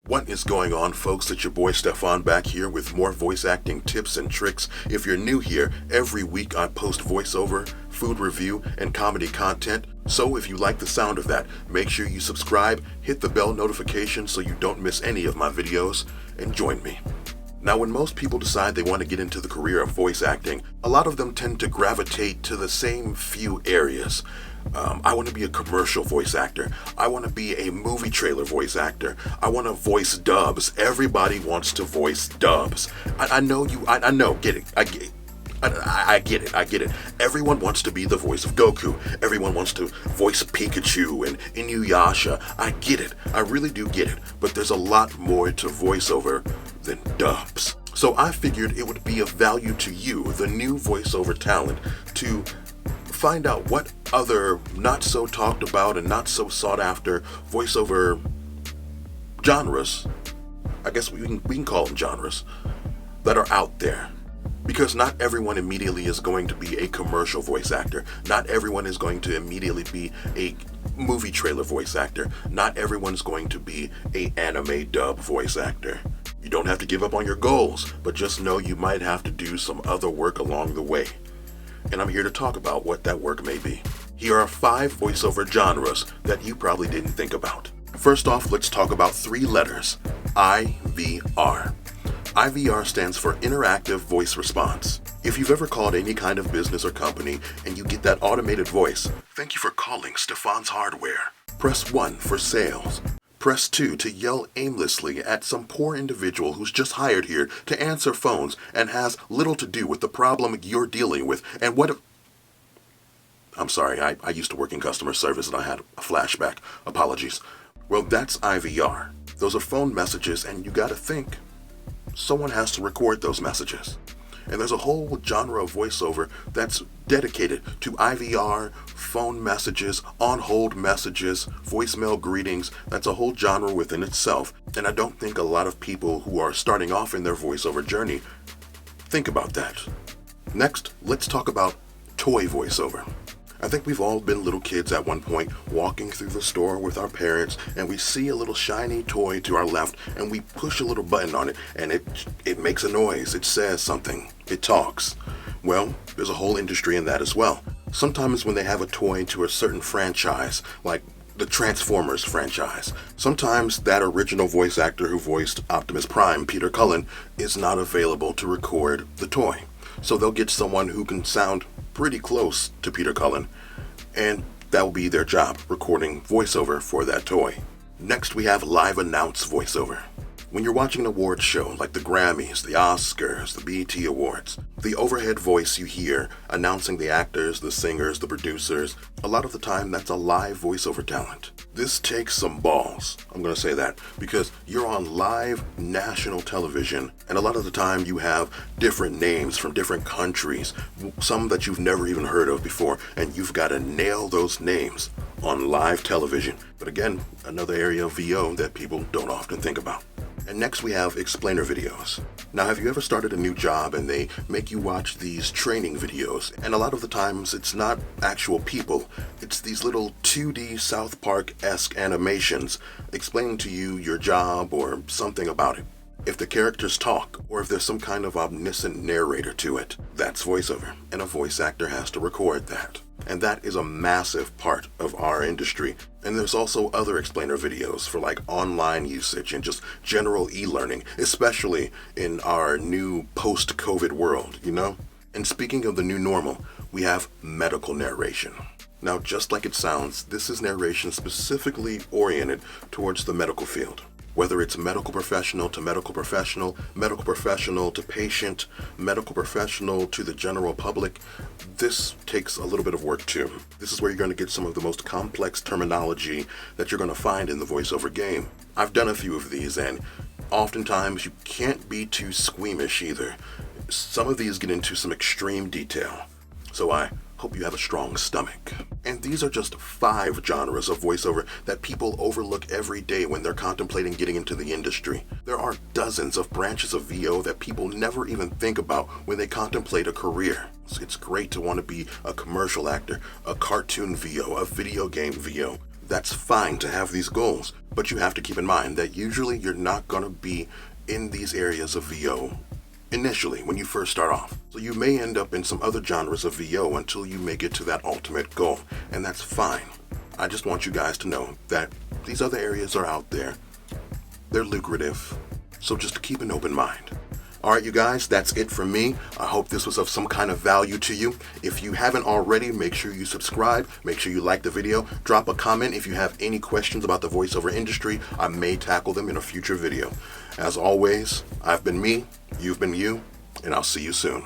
What is going on, folks? It's your boy Stefan back here with more voice acting tips and tricks. If you're new here, every week I post voiceover, food review, and comedy content. So if you like the sound of that, make sure you subscribe, hit the bell notification so you don't miss any of my videos, and join me. Now, when most people decide they want to get into the career of voice acting, a lot of them tend to gravitate to the same few areas. I want to be a commercial voice actor. I want to be a movie trailer voice actor. I want to voice dubs. Everybody wants to voice dubs. I know, get it. I get it. Everyone wants to be the voice of Goku. Everyone wants to voice Pikachu and Inuyasha. I get it. I really do get it. But there's a lot more to voiceover than dubs. So I figured it would be of value to you, the new voiceover talent, to find out what other not so talked about and not so sought after voiceover genres, I guess we can call them genres, that are out there. Because not everyone immediately is going to be a commercial voice actor. Not everyone is going to immediately be a movie trailer voice actor. Not everyone's going to be an anime dub voice actor. You don't have to give up on your goals, but just know you might have to do some other work along the way. And I'm here to talk about what that work may be. Here are 5 voiceover genres that you probably didn't think about. First off, let's talk about 3 letters. IVR. IVR stands for Interactive Voice Response. If you've ever called any kind of business or company and you get that automated voice, "Thank you for calling Stefan's Hardware," press 1 for sales. Press 2 to yell aimlessly at some poor individual who's just hired here to answer phones and has little to do with the problem you're dealing with. And what if... I'm sorry, I used to work in customer service and I had a flashback. Apologies. Well, that's IVR. Those are phone messages, and you gotta think, someone has to record those messages. And there's a whole genre of voiceover that's dedicated to IVR, phone messages, on-hold messages, voicemail greetings. That's a whole genre within itself. And I don't think a lot of people who are starting off in their voiceover journey think about that. Next, let's talk about toy voiceover. I think we've all been little kids at one point, walking through the store with our parents, and we see a little shiny toy to our left, and we push a little button on it, and it makes a noise, it says something, it talks. Well, there's a whole industry in that as well. Sometimes when they have a toy to a certain franchise, like the Transformers franchise, sometimes that original voice actor who voiced Optimus Prime, Peter Cullen, is not available to record the toy. So they'll get someone who can sound pretty close to Peter Cullen, and that will be their job, recording voiceover for that toy. Next, we have live announce voiceover. When you're watching an awards show like the Grammys, the Oscars, the BET Awards, the overhead voice you hear announcing the actors, the singers, the producers, a lot of the time that's a live voiceover talent. This takes some balls, I'm going to say that, because you're on live national television, and a lot of the time you have different names from different countries, some that you've never even heard of before, and you've got to nail those names on live television. But again, another area of VO that people don't often think about. And next we have explainer videos. Now, have you ever started a new job and they make you watch these training videos? And a lot of the times it's not actual people. It's these little 2D South Park-esque animations explaining to you your job or something about it. If the characters talk, or if there's some kind of omniscient narrator to it, that's voiceover, and a voice actor has to record that. And that is a massive part of our industry. And there's also other explainer videos for like online usage and just general e-learning, especially in our new post-COVID world, you know? And speaking of the new normal, we have medical narration. Now, just like it sounds, this is narration specifically oriented towards the medical field. Whether it's medical professional to medical professional to patient, medical professional to the general public, this takes a little bit of work too. This is where you're going to get some of the most complex terminology that you're going to find in the voiceover game. I've done a few of these, and oftentimes you can't be too squeamish either. Some of these get into some extreme detail, so I hope you have a strong stomach. And these are just 5 genres of voiceover that people overlook every day when they're contemplating getting into the industry. There are dozens of branches of VO that people never even think about when they contemplate a career. It's great to want to be a commercial actor, a cartoon VO, a video game VO. That's fine to have these goals, but you have to keep in mind that usually you're not going to be in these areas of VO initially when you first start off. So you may end up in some other genres of VO until you make it to that ultimate goal, and that's fine. I just want you guys to know that these other areas are out there. They're lucrative, so just keep an open mind. Alright, you guys, that's it from me. I hope this was of some kind of value to you. If you haven't already, make sure you subscribe, make sure you like the video, drop a comment if you have any questions about the voiceover industry. I may tackle them in a future video. As always, I've been me, you've been you, and I'll see you soon.